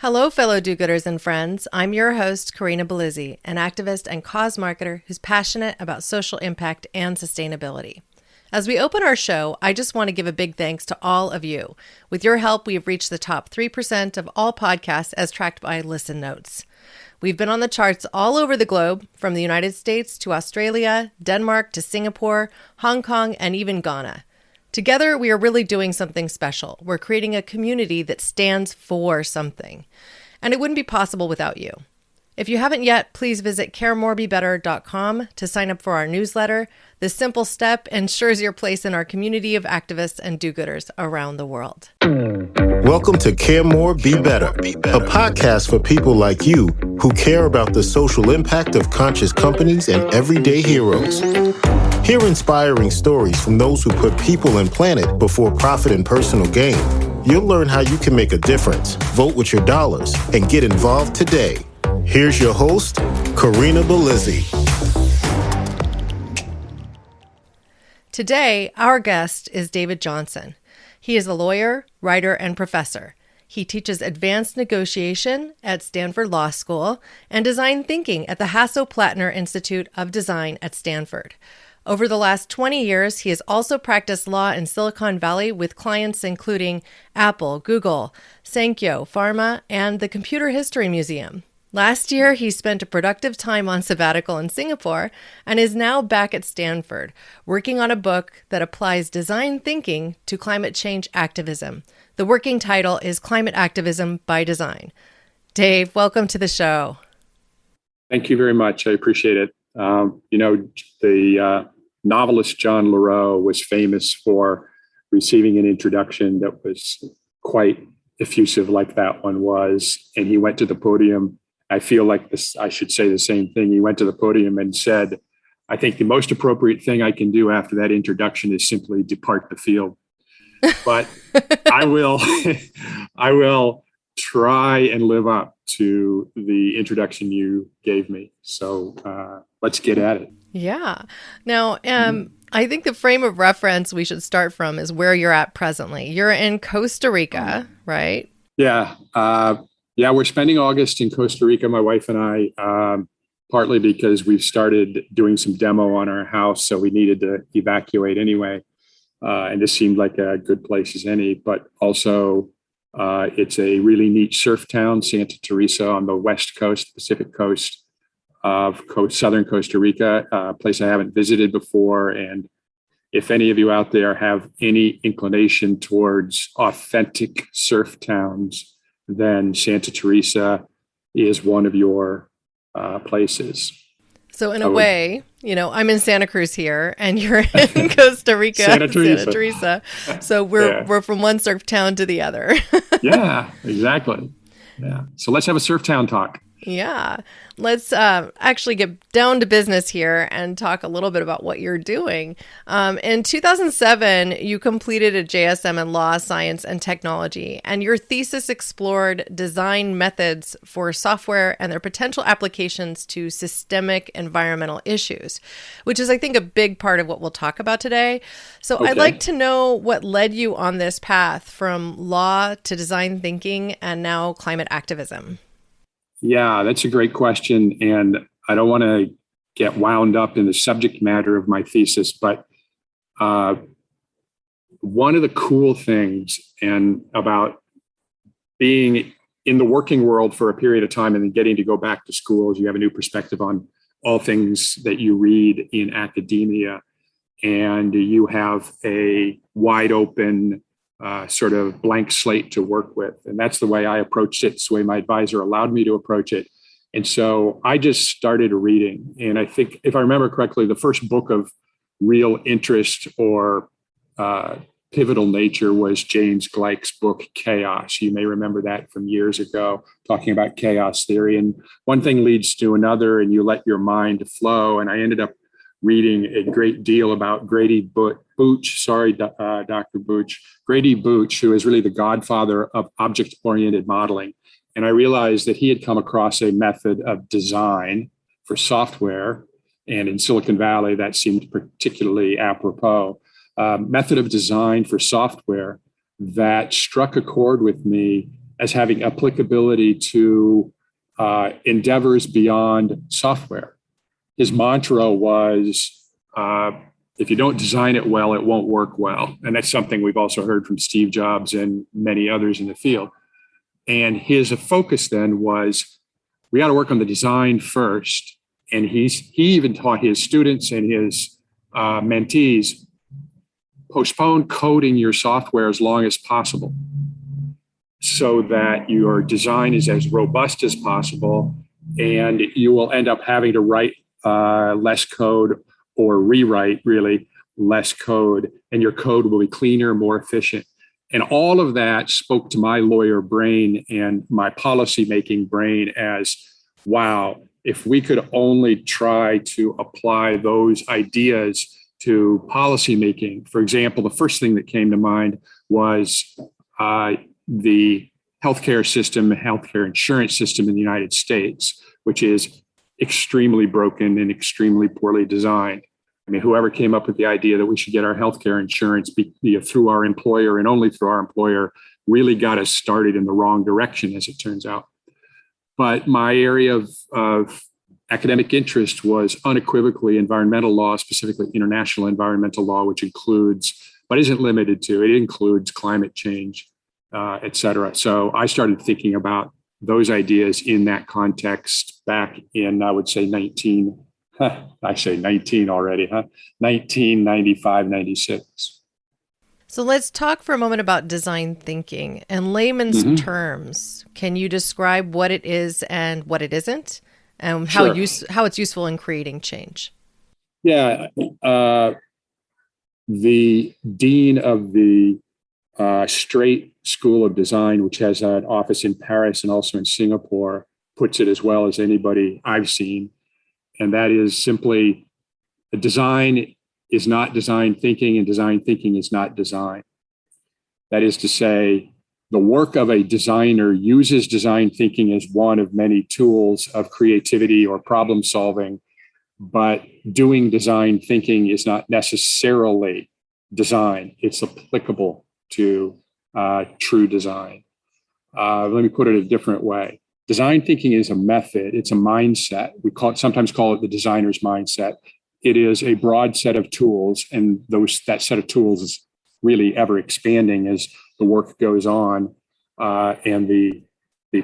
Hello, fellow do-gooders and friends. I'm your host, Corinna, an activist and cause marketer who's passionate about social impact and sustainability. As we open our show, I just want to give a big thanks to all of you. With your help, we have reached the top 3% of all podcasts as tracked by Listen Notes. We've been on the charts all over the globe, from the United States to Australia, Denmark to Singapore, Hong Kong, and even Ghana. Together, we are really doing something special. We're creating a community that stands for something. And it wouldn't be possible without you. If you haven't yet, please visit caremorebebetter.com to sign up for our newsletter. This simple step ensures your place in our community of activists and do-gooders around the world. Welcome to Care More, Be Better, a podcast for people like you who care about the social impact of conscious companies and everyday heroes. Hear inspiring stories from those who put people and planet before profit and personal gain. You'll learn how you can make a difference, vote with your dollars, and get involved today. Here's your host, Corinna. Today, our guest is David Johnson. He is a lawyer, writer, and professor. He teaches advanced negotiation at Stanford Law School and design thinking at the Hasso Plattner Institute of Design at Stanford. Over the last 20 years, he has also practiced law in Silicon Valley with clients including Apple, Google, Sankyo Pharma, and the Computer History Museum. Last year, he spent a productive time on sabbatical in Singapore and is now back at Stanford, working on a book that applies design thinking to climate change activism. The working title is Climate Activism by Design. Dave, welcome to the show. Thank you very much. I appreciate it. The novelist John Leroux was famous for receiving an introduction that was quite effusive like that one was. And he went to the podium. I feel like I should say the same thing. He went to the podium and said, I think the most appropriate thing I can do after that introduction is simply depart the field. But I will try and live up to the introduction you gave me. So let's get at it. Yeah. Now, I think the frame of reference we should start from is where you're at presently. You're in Costa Rica, right? Yeah. We're spending August in Costa Rica, my wife and I, partly because we've started doing some demo on our house, so we needed to evacuate anyway. And this seemed like a good place as any, but also it's a really neat surf town, Santa Teresa, on the west coast, Pacific coast of southern Costa Rica, a place I haven't visited before. And if any of you out there have any inclination towards authentic surf towns, then Santa Teresa is one of your places. So in a way, I'm in Santa Cruz here and you're in Costa Rica, Santa Teresa. So we're from one surf town to the other. Yeah, exactly. Yeah. So let's have a surf town talk. Yeah. Let's actually get down to business here and talk a little bit about what you're doing. In 2007, you completed a JSM in law, science, and technology, and your thesis explored design methods for software and their potential applications to systemic environmental issues, which is, I think, a big part of what we'll talk about today. So okay. I'd like to know what led you on this path from law to design thinking and now climate activism. Yeah, that's a great question. And I don't want to get wound up in the subject matter of my thesis, but one of the cool things about being in the working world for a period of time and then getting to go back to school is you have a new perspective on all things that you read in academia. And you have a wide open sort of blank slate to work with. And that's the way I approached it. It's the way my advisor allowed me to approach it. And so I just started reading. And I think, if I remember correctly, the first book of real interest or pivotal nature was James Gleick's book, Chaos. You may remember that from years ago, talking about chaos theory. And one thing leads to another, and you let your mind flow. And I ended up reading a great deal about Grady Booch, Dr. Booch, Grady Booch, who is really the godfather of object-oriented modeling. And I realized that he had come across a method of design for software, and in Silicon Valley, that seemed particularly apropos. Method of design for software that struck a chord with me as having applicability to endeavors beyond software. His mantra was, if you don't design it well, it won't work well. And that's something we've also heard from Steve Jobs and many others in the field. And his focus then was, we got to work on the design first. And he even taught his students and his mentees, postpone coding your software as long as possible so that your design is as robust as possible, and you will end up having to write less code or rewrite really less code, and your code will be cleaner, more efficient. And all of that spoke to my lawyer brain and my policymaking brain as, wow, if we could only try to apply those ideas to policymaking. For example, the first thing that came to mind was the healthcare system, healthcare insurance system in the United States, which is extremely broken and extremely poorly designed. I mean, whoever came up with the idea that we should get our healthcare insurance through our employer and only through our employer really got us started in the wrong direction, as it turns out. But my area of academic interest was unequivocally environmental law, specifically international environmental law, which includes, but isn't limited to, it includes climate change, et cetera. So I started thinking about those ideas in that context back in, I would say, 1995, 96. So let's talk for a moment about design thinking. In layman's terms, can you describe what it is and what it isn't, and how it's useful in creating change? Yeah. The dean of the Straight School of Design, which has an office in Paris and also in Singapore, puts it as well as anybody I've seen. And that is simply, design is not design thinking, and design thinking is not design. That is to say, the work of a designer uses design thinking as one of many tools of creativity or problem solving, but doing design thinking is not necessarily design. It's applicable to true design. Let me put it a different way. Design thinking is a method. It's a mindset. We sometimes call it the designer's mindset. It is a broad set of tools, and that set of tools is really ever expanding as the work goes on, and the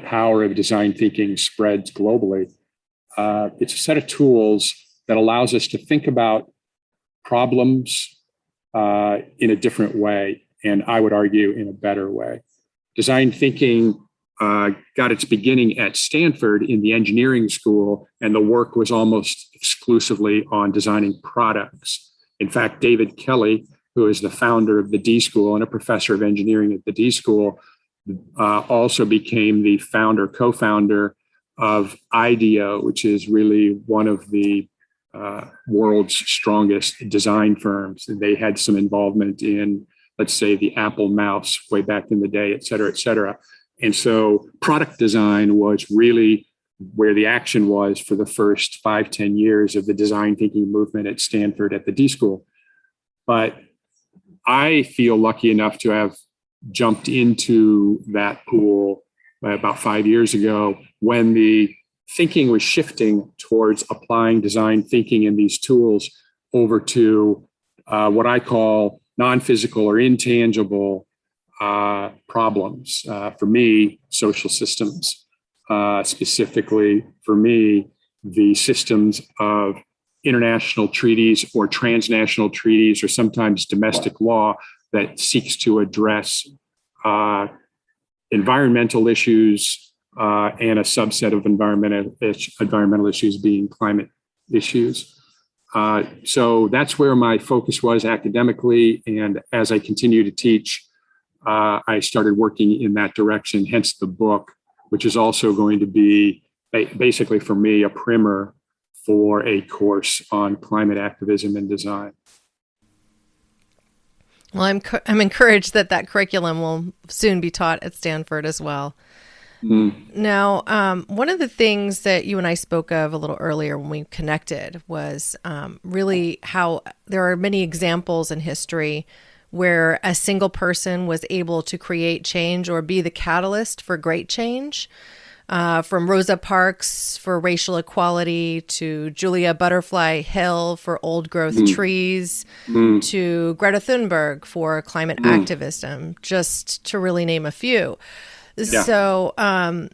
power of design thinking spreads globally. It's a set of tools that allows us to think about problems in a different way, and I would argue in a better way. Design thinking got its beginning at Stanford in the engineering school, and the work was almost exclusively on designing products. In fact, David Kelly, who is the founder of the D School and a professor of engineering at the D School, also became the co-founder of IDEO, which is really one of the world's strongest design firms. And they had some involvement in, let's say, the Apple mouse way back in the day, et cetera, et cetera. And so product design was really where the action was for the first 5-10 years of the design thinking movement at Stanford at the D School. But I feel lucky enough to have jumped into that pool about 5 years ago when the thinking was shifting towards applying design thinking and these tools over to what I call non-physical or intangible problems. For me, social systems, specifically for me, the systems of international treaties or transnational treaties, or sometimes domestic law that seeks to address environmental issues and a subset of environmental issues being climate issues. So that's where my focus was academically. And as I continue to teach, I started working in that direction, hence the book, which is also going to be basically for me a primer for a course on climate activism and design. Well, I'm encouraged that curriculum will soon be taught at Stanford as well. Now, one of the things that you and I spoke of a little earlier when we connected was really how there are many examples in history where a single person was able to create change or be the catalyst for great change. From Rosa Parks for racial equality to Julia Butterfly Hill for old growth trees to Greta Thunberg for climate activism, just to really name a few. Yeah. So,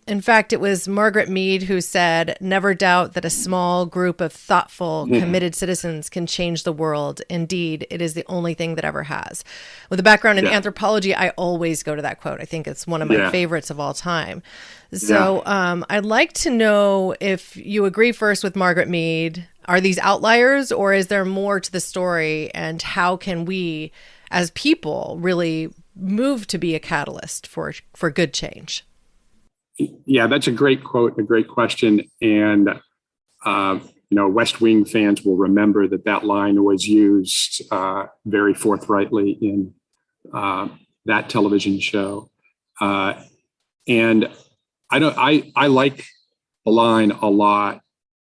in fact, it was Margaret Mead who said, "Never doubt that a small group of thoughtful, committed citizens can change the world. Indeed, it is the only thing that ever has." With a background in anthropology, I always go to that quote. I think it's one of my favorites of all time. So I'd like to know if you agree first with Margaret Mead. Are these outliers, or is there more to the story? And how can we, as people, really move to be a catalyst for good change? Yeah, that's a great quote, a great question. And, West Wing fans will remember that line was used very forthrightly in that television show. And I like the line a lot.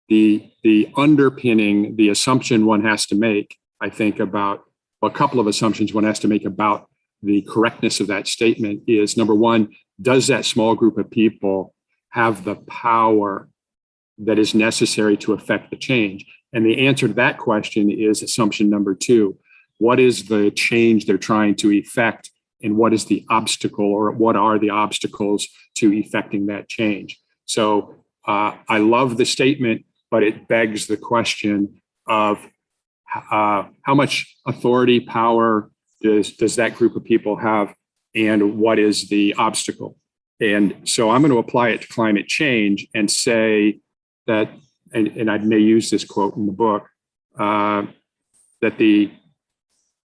The underpinning, the assumption one has to make, I think, about a couple of assumptions one has to make about the correctness of that statement is, number one, does that small group of people have the power that is necessary to affect the change? And the answer to that question is assumption number two. What is the change they're trying to effect, and what is the obstacle, or what are the obstacles to effecting that change? So I love the statement, but it begs the question of how much authority, power does that group of people have, and what is the obstacle? And so I'm going to apply it to climate change and say that, and I may use this quote in the book, that the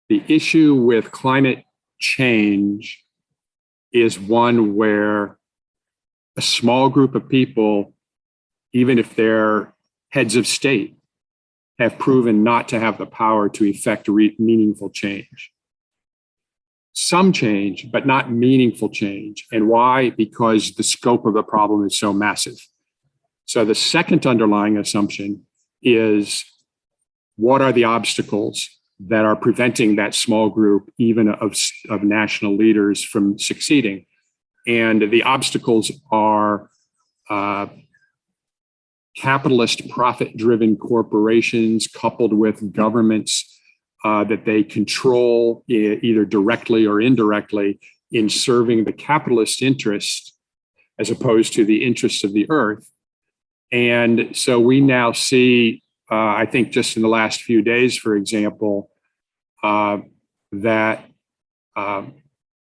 issue with climate change is one where a small group of people, even if they're heads of state, have proven not to have the power to effect meaningful change. Some change, but not meaningful change. And why? Because the scope of the problem is so massive. So the second underlying assumption is, what are the obstacles that are preventing that small group, even of national leaders, from succeeding? And the obstacles are capitalist, profit-driven corporations coupled with governments that they control either directly or indirectly in serving the capitalist interest as opposed to the interests of the earth. And so we now see, I think just in the last few days, for example, that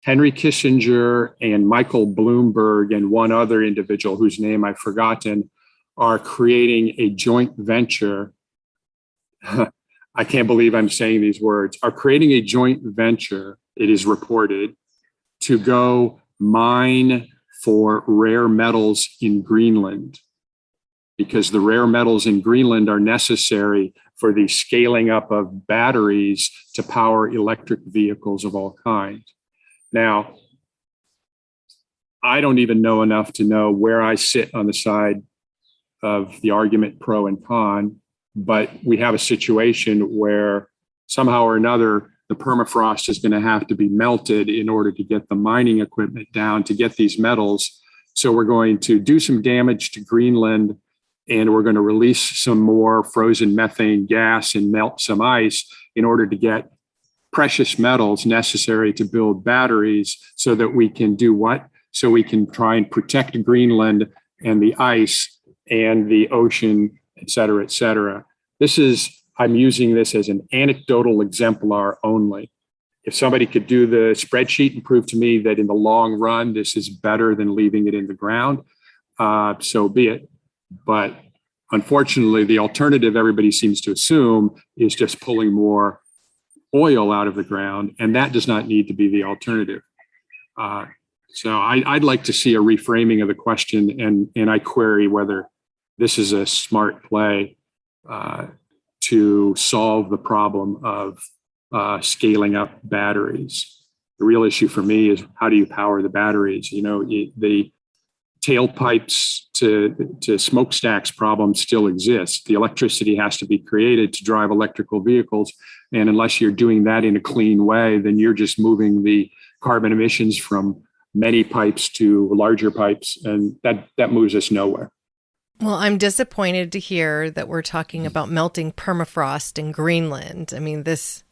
Henry Kissinger and Michael Bloomberg and one other individual whose name I've forgotten are creating a joint venture. I can't believe I'm saying these words, are creating a joint venture, it is reported, to go mine for rare metals in Greenland, because the rare metals in Greenland are necessary for the scaling up of batteries to power electric vehicles of all kinds. Now, I don't even know enough to know where I sit on the side of the argument pro and con, but we have a situation where somehow or another, the permafrost is going to have to be melted in order to get the mining equipment down to get these metals. So we're going to do some damage to Greenland, and we're going to release some more frozen methane gas and melt some ice in order to get precious metals necessary to build batteries, so that we can do what? So we can try and protect Greenland and the ice and the ocean, et cetera, et cetera. I'm using this as an anecdotal exemplar only. If somebody could do the spreadsheet and prove to me that in the long run, this is better than leaving it in the ground, so be it. But unfortunately, the alternative everybody seems to assume is just pulling more oil out of the ground, and that does not need to be the alternative. So I'd like to see a reframing of the question, and I query whether this is a smart play to solve the problem of scaling up batteries. The real issue for me is, how do you power the batteries? tailpipes to smokestacks problem still exists. The electricity has to be created to drive electrical vehicles. And unless you're doing that in a clean way, then you're just moving the carbon emissions from many pipes to larger pipes. And that moves us nowhere. Well, I'm disappointed to hear that we're talking about melting permafrost in Greenland. I mean, this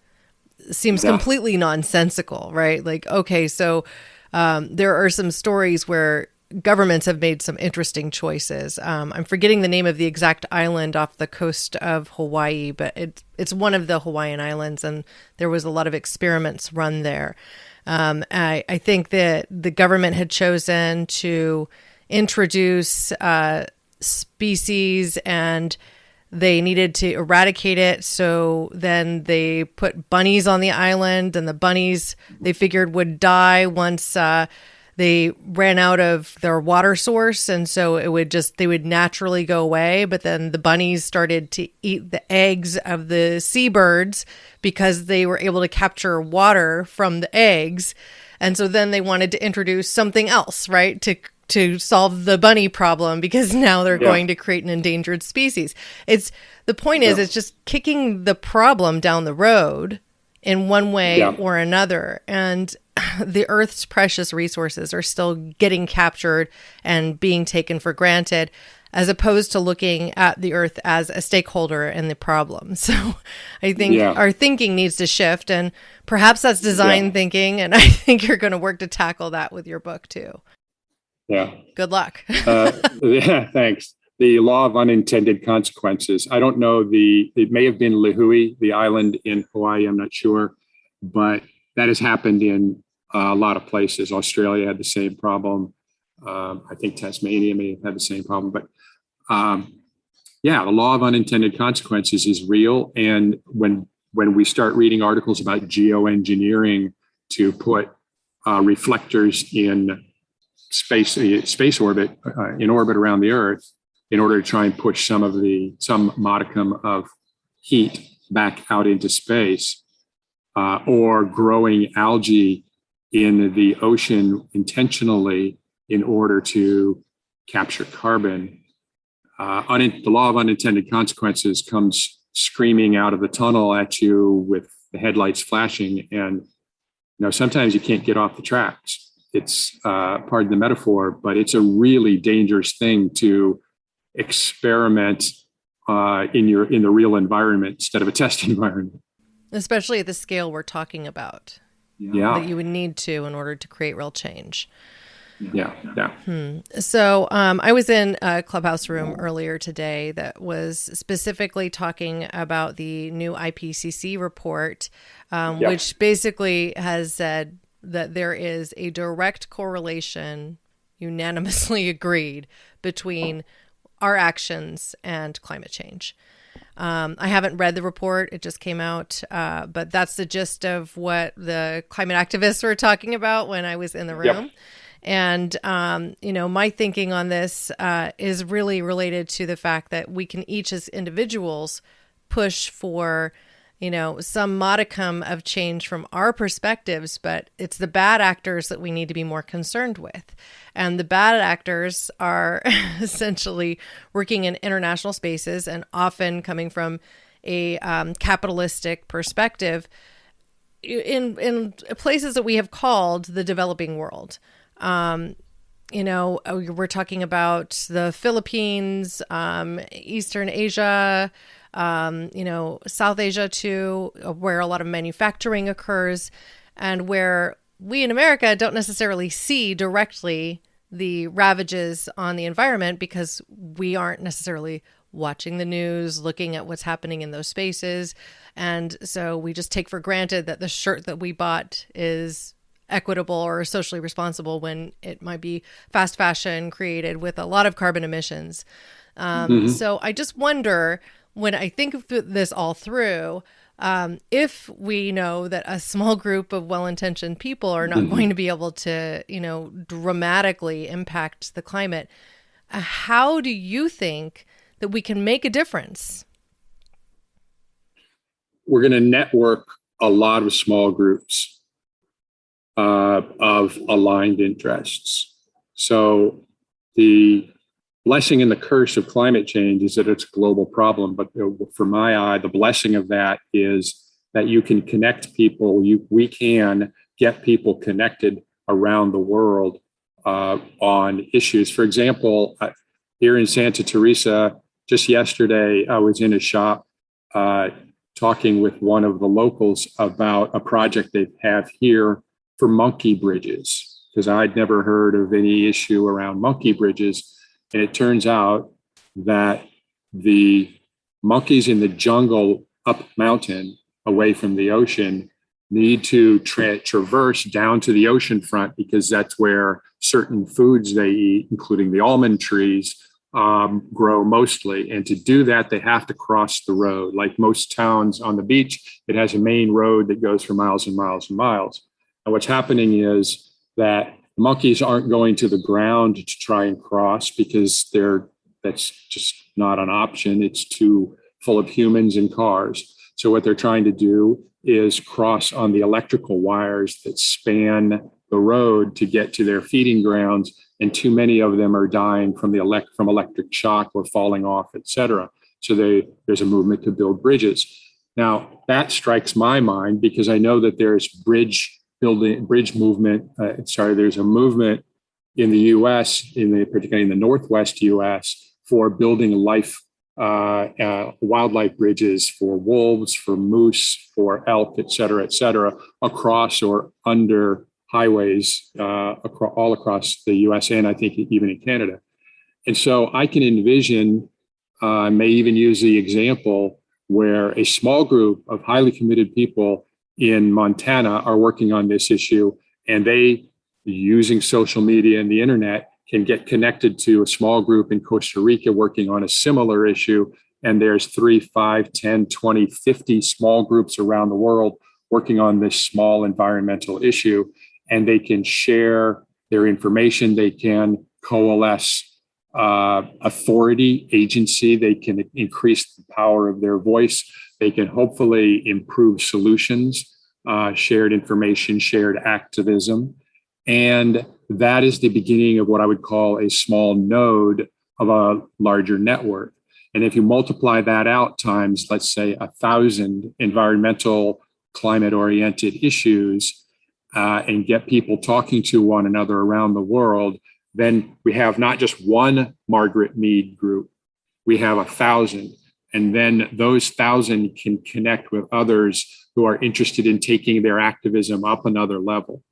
seems completely nonsensical, right? Like, okay, so there are some stories where governments have made some interesting choices. I'm forgetting the name of the exact island off the coast of Hawaii, but it's one of the Hawaiian islands, and there was a lot of experiments run there. I think that the government had chosen to introduce species, and they needed to eradicate it. So then they put bunnies on the island, and the bunnies they figured would die once they ran out of their water source. And so they would naturally go away. But then the bunnies started to eat the eggs of the seabirds because they were able to capture water from the eggs. And so then they wanted to introduce something else, right? To solve the bunny problem, because now they're going to create an endangered species. It's just kicking the problem down the road in one way or another. And the Earth's precious resources are still getting captured and being taken for granted, as opposed to looking at the Earth as a stakeholder in the problem. So I think our thinking needs to shift, and perhaps that's design thinking. And I think you're going to work to tackle that with your book too. Yeah. Good luck. Thanks. The law of unintended consequences. I don't know it may have been Lihue, the island in Hawaii. I'm not sure, but that has happened in a lot of places. Australia had the same problem. I think Tasmania may have had the same problem, but the law of unintended consequences is real. And when we start reading articles about geoengineering to put reflectors in space orbit, in orbit around the Earth, in order to try and push some modicum of heat back out into space, or growing algae in the ocean intentionally in order to capture carbon. The law of unintended consequences comes screaming out of the tunnel at you with the headlights flashing, and sometimes you can't get off the tracks. It's pardon the metaphor, but it's a really dangerous thing to experiment in the real environment instead of a test environment. Especially at the scale we're talking about. That you would need to in order to create real change. So I was in a Clubhouse room earlier today that was specifically talking about the new IPCC report, which basically has said that there is a direct correlation, unanimously agreed, between our actions and climate change. I haven't read the report. It just came out. But that's the gist of what the climate activists were talking about when I was in the room. And, my thinking on this is really related to the fact that we can each as individuals push for some modicum of change from our perspectives, but it's the bad actors that we need to be more concerned with. And the bad actors are essentially working in international spaces and often coming from a capitalistic perspective in places that we have called the developing world. We're talking about the Philippines, Eastern Asia, South Asia too, where a lot of manufacturing occurs, and where we in America don't necessarily see directly the ravages on the environment because we aren't necessarily watching the news, looking at what's happening in those spaces. And so we just take for granted that the shirt that we bought is equitable or socially responsible when it might be fast fashion created with a lot of carbon emissions. So I just wonder, when I think of this all through, if we know that a small group of well-intentioned people are not going to be able to, dramatically impact the climate, how do you think that we can make a difference? We're going to network a lot of small groups of aligned interests. So the blessing and the curse of climate change is that it's a global problem. But for my eye, the blessing of that is that you can connect people. We can get people connected around the world on issues. For example, here in Santa Teresa, just yesterday, I was in a shop talking with one of the locals about a project they have here for monkey bridges, because I'd never heard of any issue around monkey bridges. And it turns out that the monkeys in the jungle up mountain away from the ocean need to traverse down to the ocean front, because that's where certain foods they eat, including the almond trees, grow mostly. And to do that, they have to cross the road. Like most towns on the beach, it has a main road that goes for miles and miles and miles. And what's happening is that monkeys aren't going to the ground to try and cross, because that's just not an option. It's too full of humans and cars. So what they're trying to do is cross on the electrical wires that span the road to get to their feeding grounds. And too many of them are dying from electric shock or falling off, et cetera. So there's a movement to build bridges. Now, that strikes my mind because I know that there's there's a movement in the U.S., particularly in the Northwest U.S., for building wildlife bridges for wolves, for moose, for elk, et cetera, across or under highways all across the U.S. and I think even in Canada. And so I can envision, may even use the example where a small group of highly committed people in Montana are working on this issue, and they, using social media and the internet, can get connected to a small group in Costa Rica working on a similar issue. And there's 3, 5, 10, 20, 50 small groups around the world working on this small environmental issue. And they can share their information. They can coalesce authority, agency. They can increase the power of their voice. They can hopefully improve solutions, shared information, shared activism. And that is the beginning of what I would call a small node of a larger network. And if you multiply that out times, let's say 1,000 environmental, climate-oriented issues, and get people talking to one another around the world, then we have not just one Margaret Mead group, we have 1,000. And then those 1,000 can connect with others who are interested in taking their activism up another level.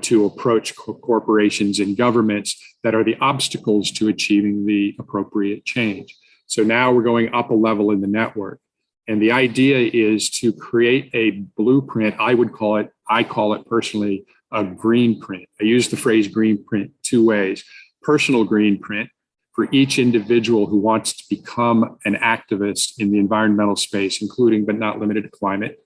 To approach corporations and governments that are the obstacles to achieving the appropriate change. So now we're going up a level in the network. And the idea is to create a blueprint. I call it personally a greenprint. I use the phrase greenprint two ways. Personal greenprint for each individual who wants to become an activist in the environmental space, including but not limited to climate.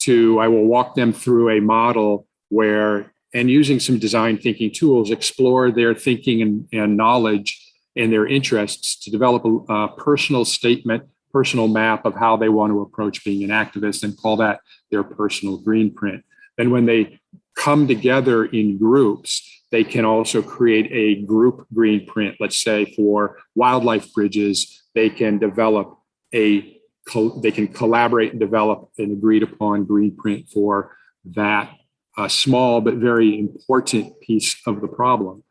I will walk them through a model where, and using some design thinking tools, explore their thinking and knowledge and their interests to develop a personal statement, personal map of how they want to approach being an activist, and call that their personal greenprint. Then when they come together in groups, they can also create a group greenprint. Let's say for wildlife bridges, they can collaborate and develop an agreed upon greenprint for that small but very important piece of the problem.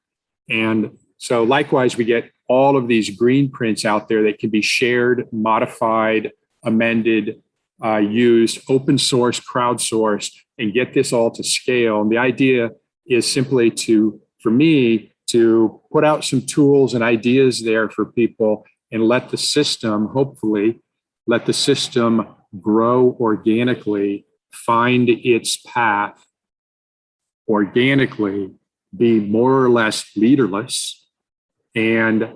And so likewise, we get all of these green prints out there that can be shared, modified, amended, used, open source, crowdsourced, and get this all to scale. And the idea is simply for me to put out some tools and ideas there for people and let the system grow organically, find its path organically, be more or less leaderless, and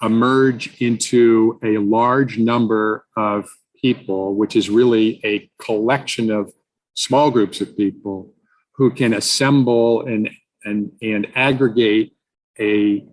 emerge into a large number of people, which is really a collection of small groups of people who can assemble and aggregate a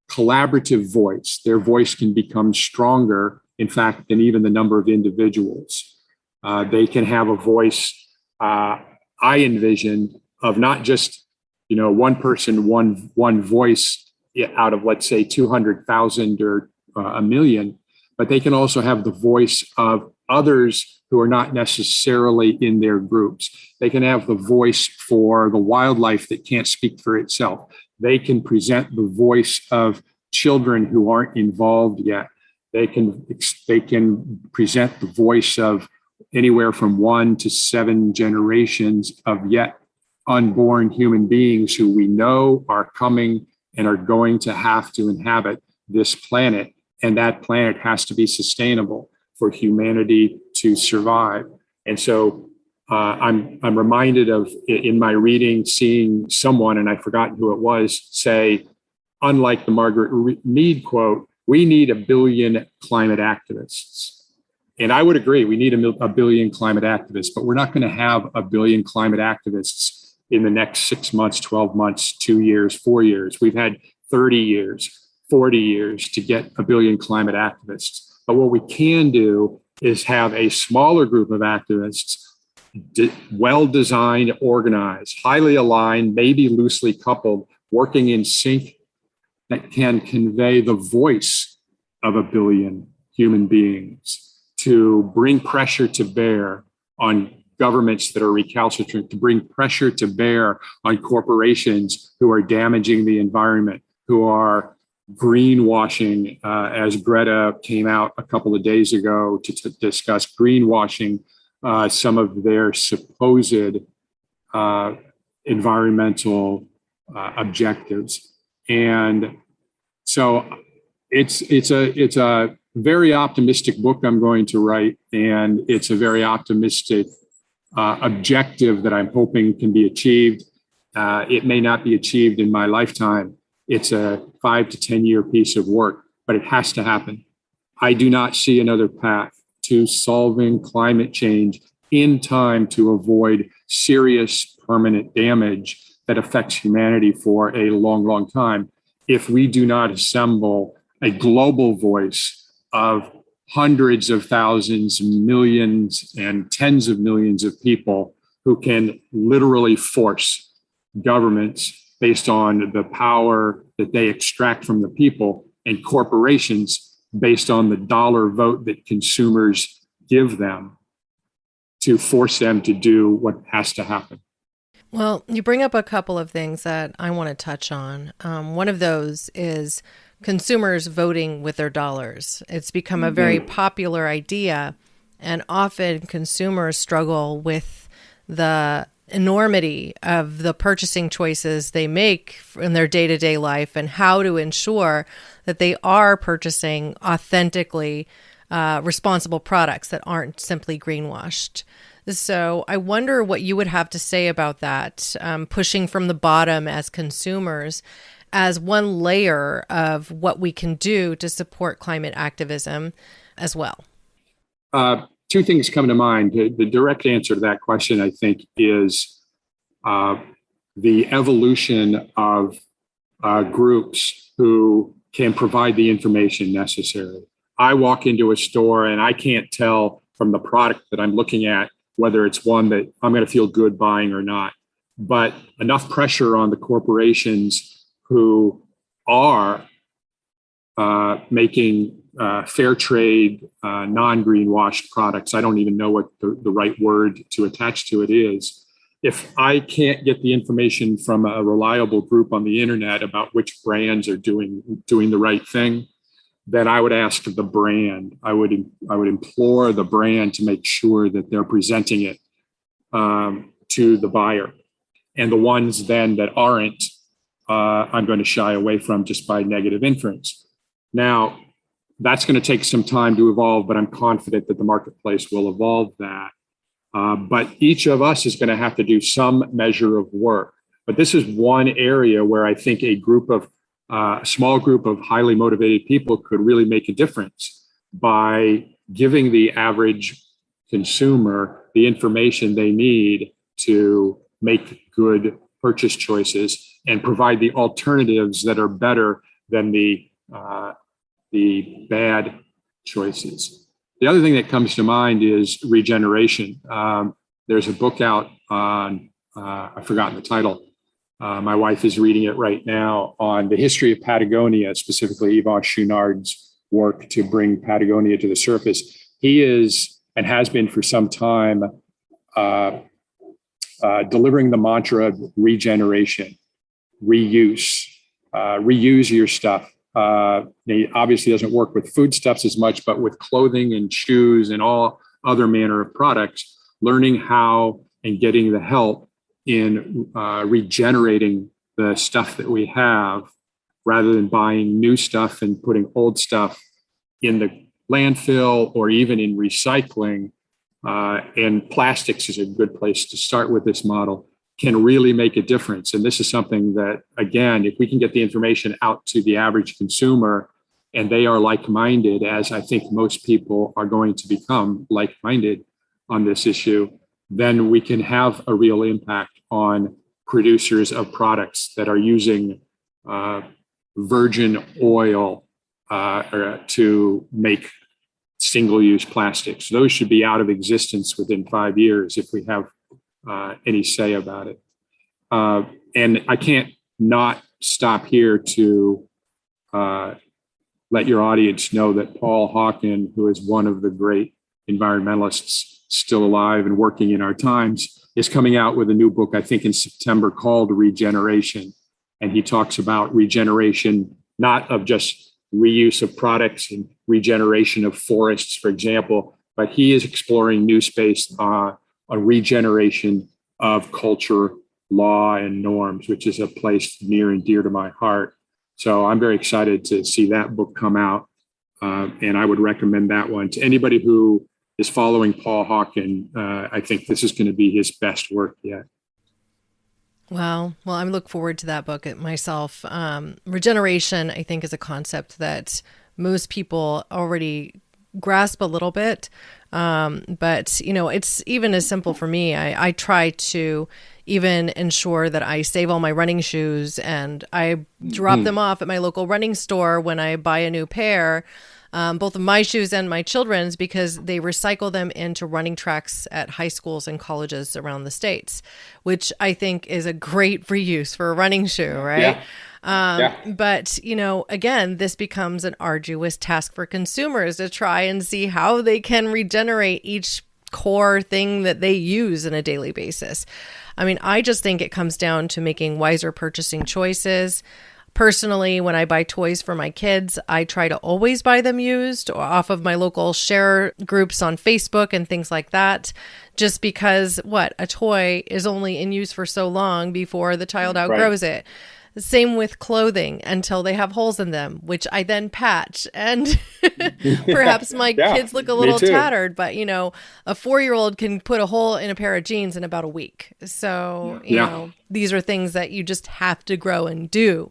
collaborative voice. Their voice can become stronger, in fact, than even the number of individuals. They can have a voice, I envision, of not just one person, one voice out of, let's say, 200,000 or a million, but they can also have the voice of others who are not necessarily in their groups. They can have the voice for the wildlife that can't speak for itself. They can present the voice of children who aren't involved yet. They can present the voice of anywhere from 1 to 7 generations of yet unborn human beings who we know are coming and are going to have to inhabit this planet. And that planet has to be sustainable for humanity to survive. And so I'm reminded of, in my reading, seeing someone, and I've forgotten who it was, say, unlike the Margaret Mead quote, we need 1 billion climate activists. And I would agree, we need 1 billion climate activists, but we're not going to have 1 billion climate activists in the next 6 months, 12 months, 2 years, 4 years. We've had 30 years, 40 years to get 1 billion climate activists. But what we can do is have a smaller group of activists, well-designed, organized, highly aligned, maybe loosely coupled, working in sync, that can convey the voice of 1 billion human beings, to bring pressure to bear on governments that are recalcitrant, to bring pressure to bear on corporations who are damaging the environment, who are greenwashing, as Greta came out a couple of days ago to discuss greenwashing some of their supposed environmental objectives. And so it's a very optimistic book I'm going to write, and it's a very optimistic objective that I'm hoping can be achieved. It may not be achieved in my lifetime. It's a 5 to 10 year piece of work, but it has to happen. I do not see another path to solving climate change in time to avoid serious permanent damage that affects humanity for a long, long time if we do not assemble a global voice of hundreds of thousands, millions, and tens of millions of people who can literally force governments based on the power that they extract from the people, and corporations based on the dollar vote that consumers give them, to force them to do what has to happen. Well, you bring up a couple of things that I want to touch on. One of those is consumers voting with their dollars. It's become a very popular idea, and often consumers struggle with the enormity of the purchasing choices they make in their day-to-day life, and how to ensure that they are purchasing authentically responsible products that aren't simply greenwashed. So I wonder what you would have to say about that, pushing from the bottom as consumers, as one layer of what we can do to support climate activism as well. Two things come to mind. The direct answer to that question, I think, is the evolution of groups who can provide the information necessary. I walk into a store and I can't tell from the product that I'm looking at whether it's one that I'm going to feel good buying or not. But enough pressure on the corporations who are making fair trade, non-greenwashed products. I don't even know what the right word to attach to it is. If I can't get the information from a reliable group on the internet about which brands are doing the right thing, then I would ask the brand. I would implore the brand to make sure that they're presenting it to the buyer. And the ones then that aren't, I'm going to shy away from just by negative inference. Now, that's going to take some time to evolve, but I'm confident that the marketplace will evolve that. But each of us is going to have to do some measure of work. But this is one area where I think a small group of highly motivated people could really make a difference by giving the average consumer the information they need to make good purchase choices and provide the alternatives that are better than the bad choices. The other thing that comes to mind is Regeneration. There's a book out on, I've forgotten the title, My wife is reading it right now on the history of Patagonia, specifically Yvon Chouinard's work to bring Patagonia to the surface. He is, and has been for some time, delivering the mantra of regeneration, reuse, reuse your stuff. He obviously doesn't work with foodstuffs as much, but with clothing and shoes and all other manner of products, learning how and getting the help in regenerating the stuff that we have, rather than buying new stuff and putting old stuff in the landfill or even in recycling. And plastics is a good place to start with this model, can really make a difference. And this is something that, again, if we can get the information out to the average consumer and they are like-minded, as I think most people are going to become like-minded on this issue, then we can have a real impact on producers of products that are using virgin oil to make single-use plastics. Those should be out of existence within 5 years if we have any say about it. And I can't not stop here to let your audience know that Paul Hawken, who is one of the great environmentalists still alive and working in our times, is coming out with a new book, I think in September, called Regeneration. And he talks about regeneration, not of just reuse of products and regeneration of forests, for example, but he is exploring new space on regeneration of culture, law, and norms, which is a place near and dear to my heart. So I'm very excited to see that book come out. And I would recommend that one to anybody who is following Paul Hawken. I think this is going to be his best work yet. Wow. Well, I look forward to that book myself. Regeneration, I think, is a concept that most people already grasp a little bit. But, it's even as simple for me. I try to even ensure that I save all my running shoes and I drop them off at my local running store when I buy a new pair. Both of my shoes and my children's, because they recycle them into running tracks at high schools and colleges around the States, which I think is a great reuse for a running shoe, right? Yeah. But, again, this becomes an arduous task for consumers to try and see how they can regenerate each core thing that they use on a daily basis. I mean, I just think it comes down to making wiser purchasing choices. Personally, when I buy toys for my kids, I try to always buy them used or off of my local share groups on Facebook and things like that, just because a toy is only in use for so long before the child outgrows it. Same with clothing until they have holes in them, which I then patch. And perhaps my kids look a little tattered, but, a 4-year-old can put a hole in a pair of jeans in about a week. So, these are things that you just have to grow and do.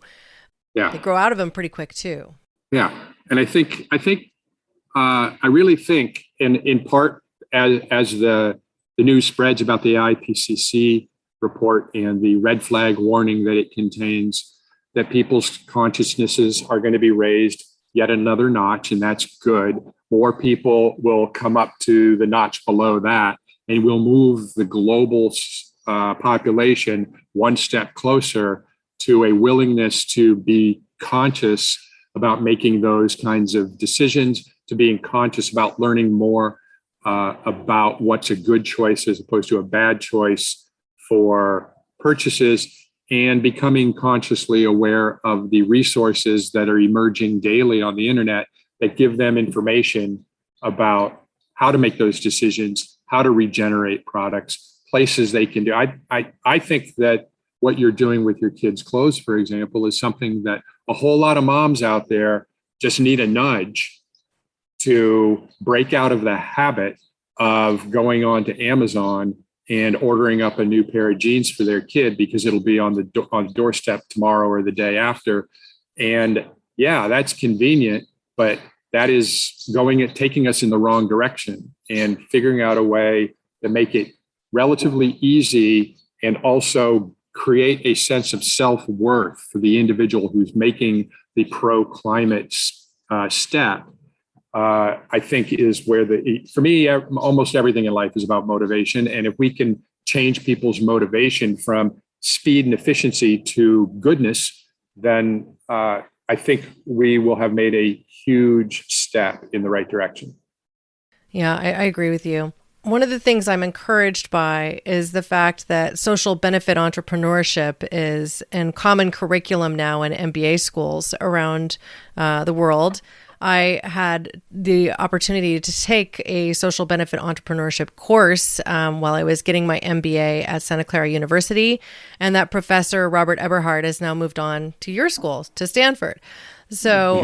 Yeah. They grow out of them pretty quick too. Yeah. And I really think, and in part as the news spreads about the IPCC report and the red flag warning that it contains, that people's consciousnesses are going to be raised yet another notch, and that's good. More people will come up to the notch below that, and we'll move the global population one step closer to a willingness to be conscious about making those kinds of decisions, to being conscious about learning more about what's a good choice as opposed to a bad choice for purchases, and becoming consciously aware of the resources that are emerging daily on the internet that give them information about how to make those decisions, how to regenerate products, places they can do. I think that what you're doing with your kids' clothes, for example, is something that a whole lot of moms out there just need a nudge to break out of the habit of going on to Amazon and ordering up a new pair of jeans for their kid because it'll be on the doorstep tomorrow or the day after. And yeah, that's convenient, but that is taking us in the wrong direction, and figuring out a way to make it relatively easy and also create a sense of self-worth for the individual who's making the pro-climate step, I think is where for me, almost everything in life is about motivation. And if we can change people's motivation from speed and efficiency to goodness, then I think we will have made a huge step in the right direction. Yeah, I agree with you. One of the things I'm encouraged by is the fact that social benefit entrepreneurship is in common curriculum now in MBA schools around the world. I had the opportunity to take a social benefit entrepreneurship course while I was getting my MBA at Santa Clara University. And that professor, Robert Eberhard, has now moved on to your school, to Stanford. So,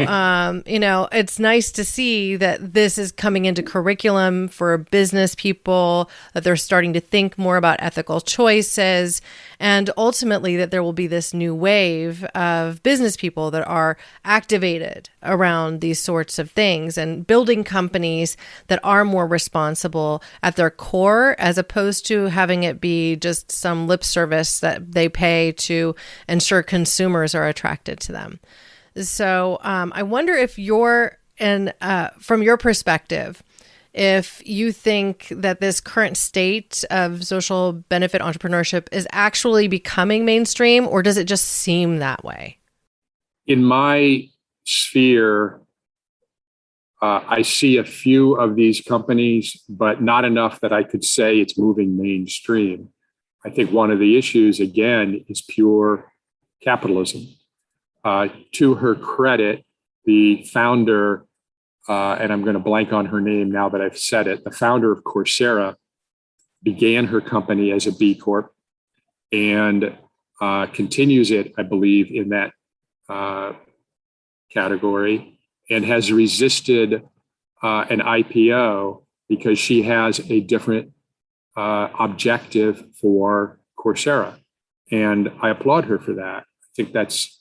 it's nice to see that this is coming into curriculum for business people, that they're starting to think more about ethical choices, and ultimately that there will be this new wave of business people that are activated around these sorts of things and building companies that are more responsible at their core, as opposed to having it be just some lip service that they pay to ensure consumers are attracted to them. So I wonder if from your perspective, if you think that this current state of social benefit entrepreneurship is actually becoming mainstream, or does it just seem that way? In my sphere, I see a few of these companies, but not enough that I could say it's moving mainstream. I think one of the issues, again, is pure capitalism. To her credit, the founder, and I'm going to blank on her name now that I've said it, the founder of Coursera began her company as a B Corp and continues it, I believe, in that category, and has resisted an IPO because she has a different objective for Coursera. And I applaud her for that. I think that's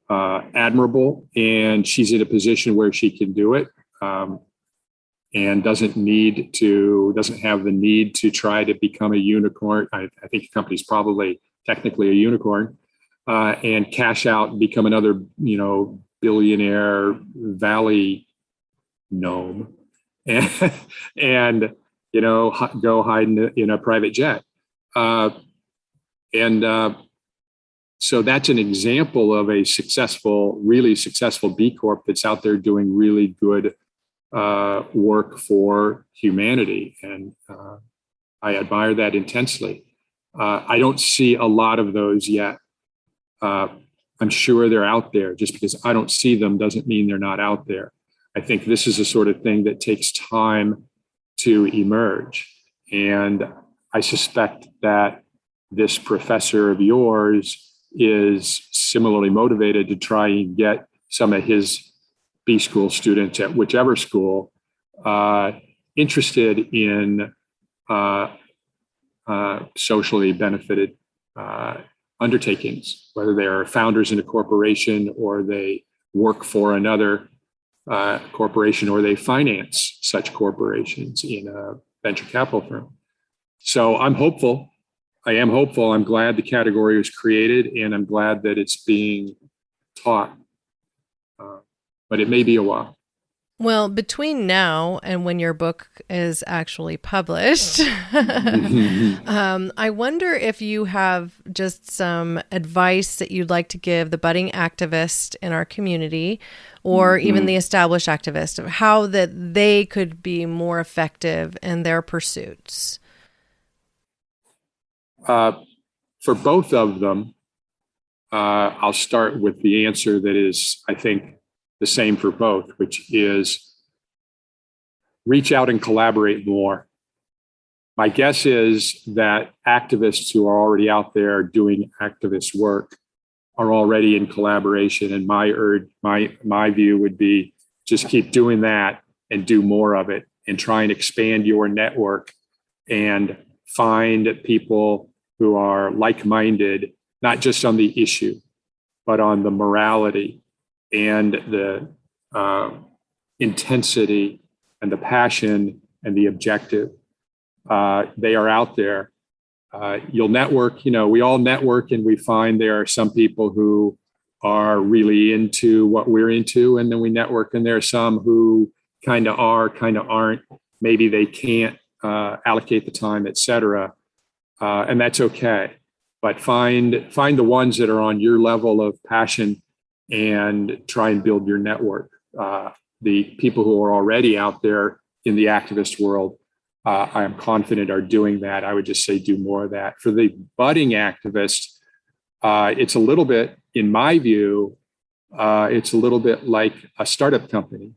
admirable, and she's in a position where she can do it, and doesn't have the need to try to become a unicorn. I think the company's probably technically a unicorn, and cash out and become another, billionaire valley gnome, and go hide in a private jet, So that's an example of a really successful B Corp that's out there doing really good work for humanity. And I admire that intensely. I don't see a lot of those yet. I'm sure they're out there. Just because I don't see them doesn't mean they're not out there. I think this is the sort of thing that takes time to emerge. And I suspect that this professor of yours is similarly motivated to try and get some of his B school students at whichever school interested in socially benefited undertakings, whether they are founders in a corporation or they work for another corporation or they finance such corporations in a venture capital firm. So I'm hopeful. I am hopeful. I'm glad the category was created, and I'm glad that it's being taught. But it may be a while. Well, between now and when your book is actually published, I wonder if you have just some advice that you'd like to give the budding activist in our community, or even the established activist, of how that they could be more effective in their pursuits. For both of them, I'll start with the answer that is, I think, the same for both, which is reach out and collaborate more. My guess is that activists who are already out there doing activist work are already in collaboration. And my view would be just keep doing that and do more of it, and try and expand your network and find people who are like-minded, not just on the issue, but on the morality and the intensity and the passion and the objective. They are out there. You'll network, we all network, and we find there are some people who are really into what we're into, and then we network, and there are some who kind of are, kind of aren't. Maybe they can't allocate the time, et cetera. And that's okay. but find the ones that are on your level of passion and try and build your network. The people who are already out there in the activist world, I am confident are doing that. I would just say do more of that. For the budding activist, it's a little bit, in my view, it's a little bit like a startup company.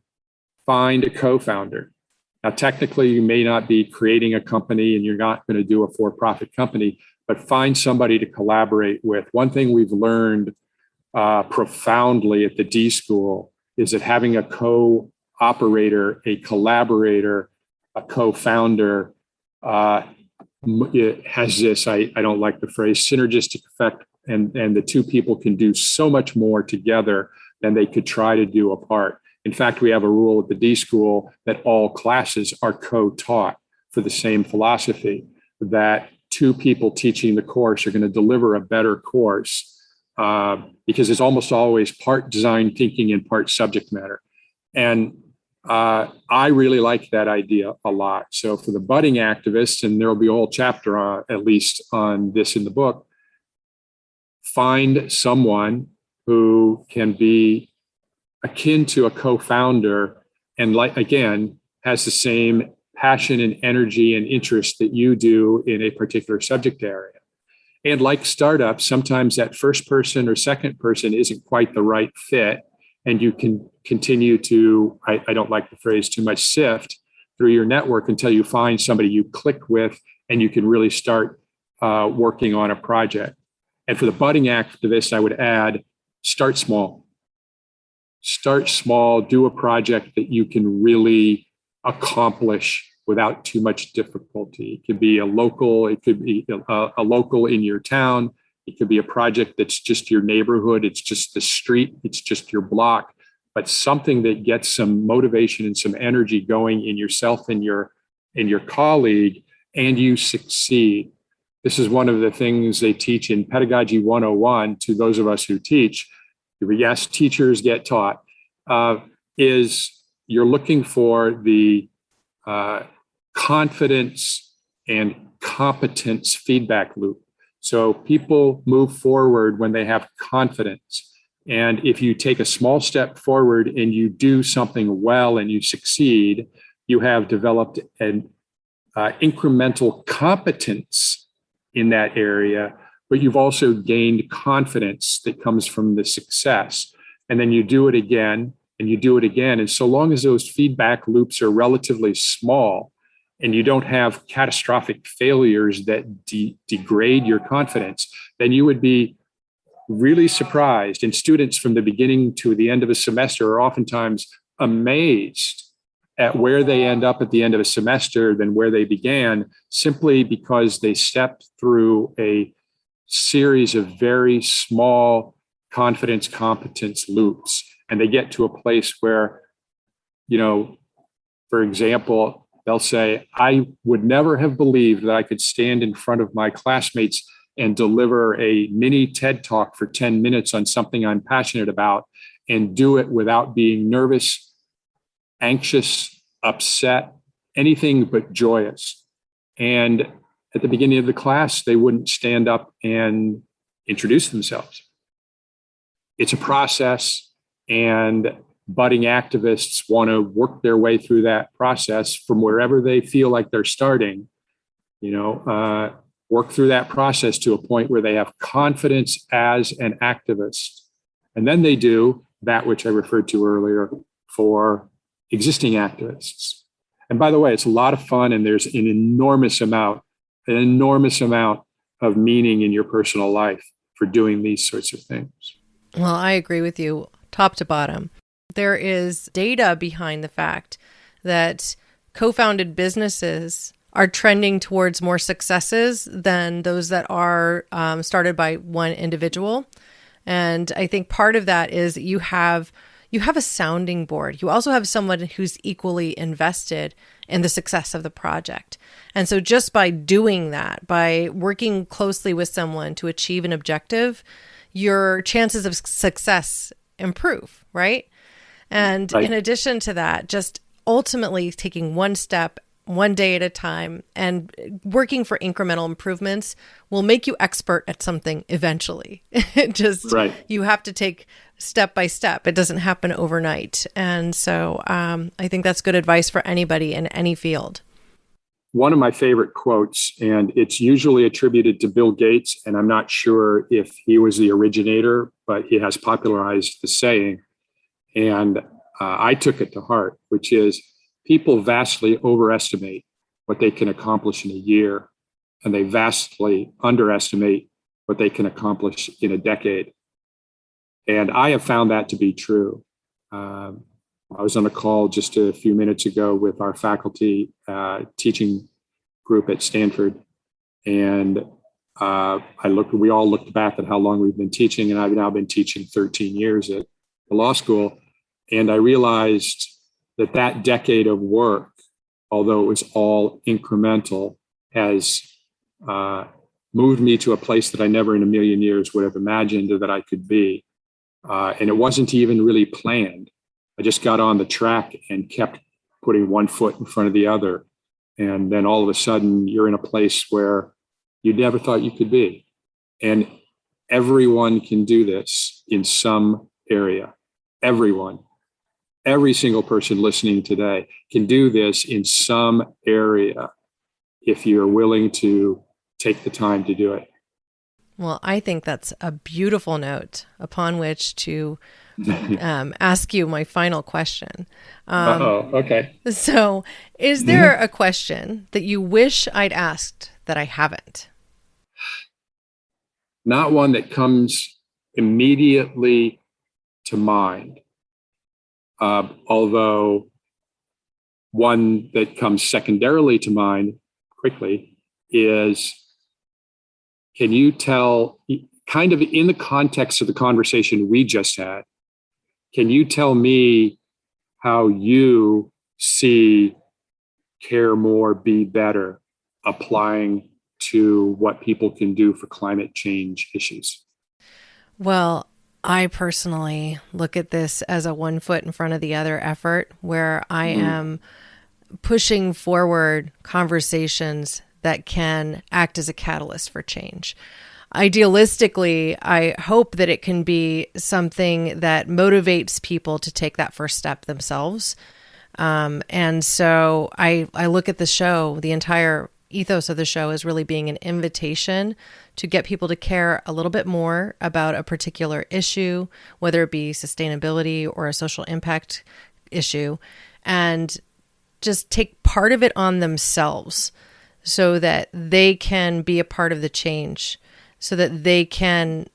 Find a co-founder. Now, technically, you may not be creating a company and you're not going to do a for-profit company, but find somebody to collaborate with. One thing we've learned profoundly at the D School is that having a co-operator, a collaborator, a co-founder, it has this, I don't like the phrase, synergistic effect, and the two people can do so much more together than they could try to do apart. In fact, we have a rule at the D School that all classes are co-taught for the same philosophy, that two people teaching the course are going to deliver a better course because it's almost always part design thinking and part subject matter. And I really like that idea a lot. So for the budding activists, and there will be a whole chapter at least on this in the book, find someone who can be akin to a co-founder and, like, again, has the same passion and energy and interest that you do in a particular subject area. And like startups, sometimes that first person or second person isn't quite the right fit. And you can continue to, I don't like the phrase too much, sift through your network until you find somebody you click with and you can really start working on a project. And for the budding activists, I would add, start small. Start small, do a project that you can really accomplish without too much difficulty. It could be a local in your town. It could be a project that's just your neighborhood. It's just the street. It's just your block, but something that gets some motivation and some energy going in yourself and your colleague, and you succeed. This is one of the things they teach in Pedagogy 101 to those of us who teach. Yes, teachers get taught, is you're looking for the confidence and competence feedback loop. So people move forward when they have confidence. And if you take a small step forward and you do something well and you succeed, you have developed an incremental competence in that area, but you've also gained confidence that comes from the success. And then you do it again and you do it again. And so long as those feedback loops are relatively small and you don't have catastrophic failures that degrade your confidence, then you would be really surprised. And students from the beginning to the end of a semester are oftentimes amazed at where they end up at the end of a semester than where they began, simply because they stepped through a series of very small confidence competence loops. And they get to a place where, for example, they'll say, I would never have believed that I could stand in front of my classmates and deliver a mini TED talk for 10 minutes on something I'm passionate about and do it without being nervous, anxious, upset, anything but joyous. And at the beginning of the class, they wouldn't stand up and introduce themselves. It's a process, and budding activists want to work their way through that process from wherever they feel like they're starting, work through that process to a point where they have confidence as an activist. And then they do that which I referred to earlier for existing activists. And by the way, it's a lot of fun, and there's an enormous amount of meaning in your personal life for doing these sorts of things. Well, I agree with you top to bottom. There is data behind the fact that co-founded businesses are trending towards more successes than those that are started by one individual. And I think part of that is you have a sounding board. You also have someone who's equally invested in the success of the project. And so just by doing that, by working closely with someone to achieve an objective, your chances of success improve, right? And in addition to that, just ultimately taking one step one day at a time, and working for incremental improvements will make you expert at something eventually. You have to take step by step. It doesn't happen overnight. And so I think that's good advice for anybody in any field. One of my favorite quotes, and it's usually attributed to Bill Gates, and I'm not sure if he was the originator, but he has popularized the saying, and I took it to heart, which is, people vastly overestimate what they can accomplish in a year, and they vastly underestimate what they can accomplish in a decade. And I have found that to be true. I was on a call just a few minutes ago with our faculty teaching group at Stanford, and we all looked back at how long we've been teaching, and I've now been teaching 13 years at the law school, and I realized that decade of work, although it was all incremental, has moved me to a place that I never in a million years would have imagined that I could be. And it wasn't even really planned. I just got on the track and kept putting one foot in front of the other. And then all of a sudden, you're in a place where you never thought you could be. And everyone can do this in some area. Everyone. Every single person listening today can do this in some area if you're willing to take the time to do it. Well, I think that's a beautiful note upon which to ask you my final question. Okay. So is there a question that you wish I'd asked that I haven't? Not one that comes immediately to mind. Although one that comes secondarily to mind quickly is, can you tell, kind of in the context of the conversation we just had, can you tell me how you see Care More, Be Better applying to what people can do for climate change issues? Well, I personally look at this as a one foot in front of the other effort, where I am pushing forward conversations that can act as a catalyst for change. Idealistically, I hope that it can be something that motivates people to take that first step themselves. And so I look at the show, the entire ethos of the show is really being an invitation to get people to care a little bit more about a particular issue, whether it be sustainability or a social impact issue, and just take part of it on themselves so that they can be a part of the change, so that they can,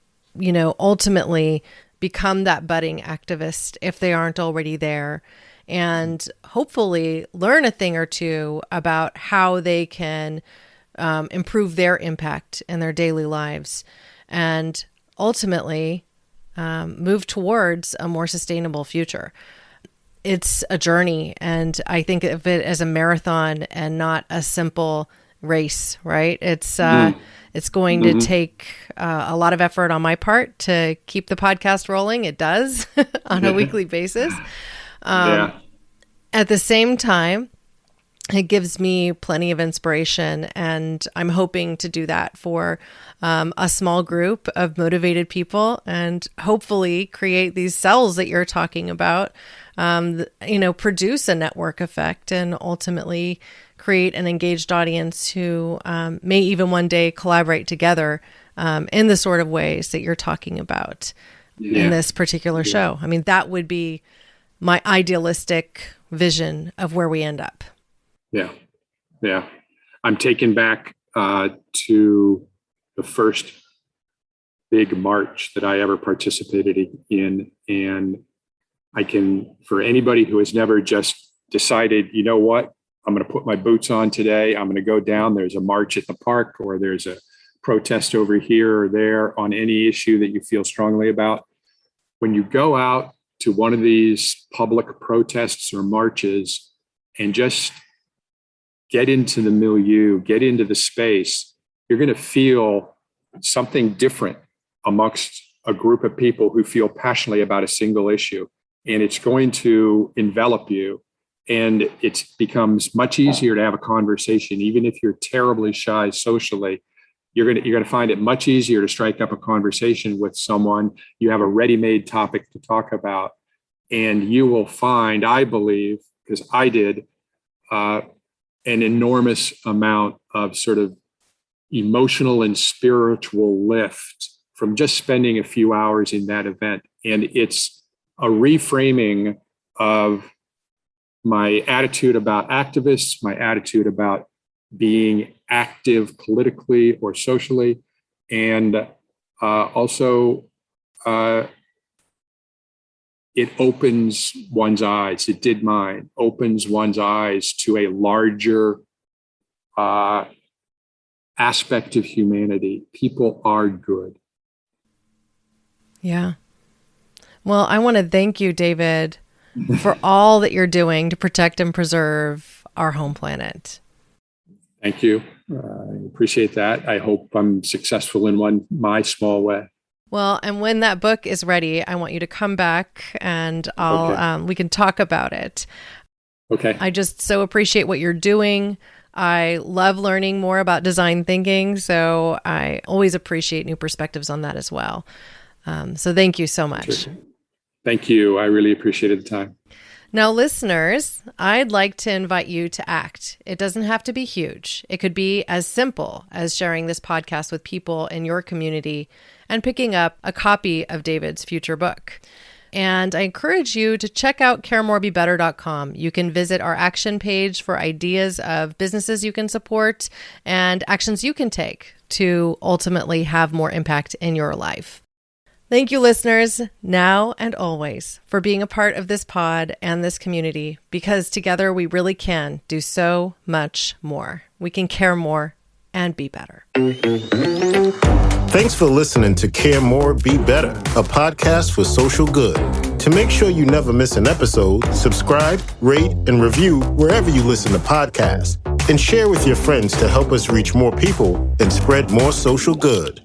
ultimately become that budding activist if they aren't already there, and hopefully learn a thing or two about how they can improve their impact in their daily lives, and ultimately move towards a more sustainable future. It's a journey, and I think of it as a marathon and not a simple race, right? It's going to take a lot of effort on my part to keep the podcast rolling. It does on a weekly basis. At the same time, it gives me plenty of inspiration, and I'm hoping to do that for a small group of motivated people, and hopefully create these cells that you're talking about, produce a network effect, and ultimately create an engaged audience who may even one day collaborate together in the sort of ways that you're talking about in this particular show. I mean, that would be my idealistic vision of where we end up. Yeah. I'm taken back to the first big march that I ever participated in. And I can, for anybody who has never just decided, you know what, I'm going to put my boots on today, I'm going to go down, there's a march at the park, or there's a protest over here or there on any issue that you feel strongly about. When you go out to one of these public protests or marches and just get into the milieu, get into the space, you're going to feel something different amongst a group of people who feel passionately about a single issue. And it's going to envelop you. And it becomes much easier to have a conversation, even if you're terribly shy socially. You're going to find it much easier to strike up a conversation with someone. You have a ready-made topic to talk about, and you will find, I believe, because I did, an enormous amount of sort of emotional and spiritual lift from just spending a few hours in that event. And it's a reframing of my attitude about activists, my attitude about being active politically or socially, and also it opens one's eyes. It did mine. Opens one's eyes to a larger aspect of humanity. People are good. Yeah. Well, I want to thank you, David, for all that you're doing to protect and preserve our home planet. Thank you. I appreciate that. I hope I'm successful in my small way. Well, and when that book is ready, I want you to come back and we can talk about it. Okay. I just so appreciate what you're doing. I love learning more about design thinking, so I always appreciate new perspectives on that as well. So thank you so much. Sure. Thank you. I really appreciated the time. Now, listeners, I'd like to invite you to act. It doesn't have to be huge. It could be as simple as sharing this podcast with people in your community and picking up a copy of David's future book. And I encourage you to check out caremorebebetter.com. You can visit our action page for ideas of businesses you can support and actions you can take to ultimately have more impact in your life. Thank you, listeners, now and always, for being a part of this pod and this community, because together we really can do so much more. We can care more and be better. Thanks for listening to Care More, Be Better, a podcast for social good. To make sure you never miss an episode, subscribe, rate, and review wherever you listen to podcasts, and share with your friends to help us reach more people and spread more social good.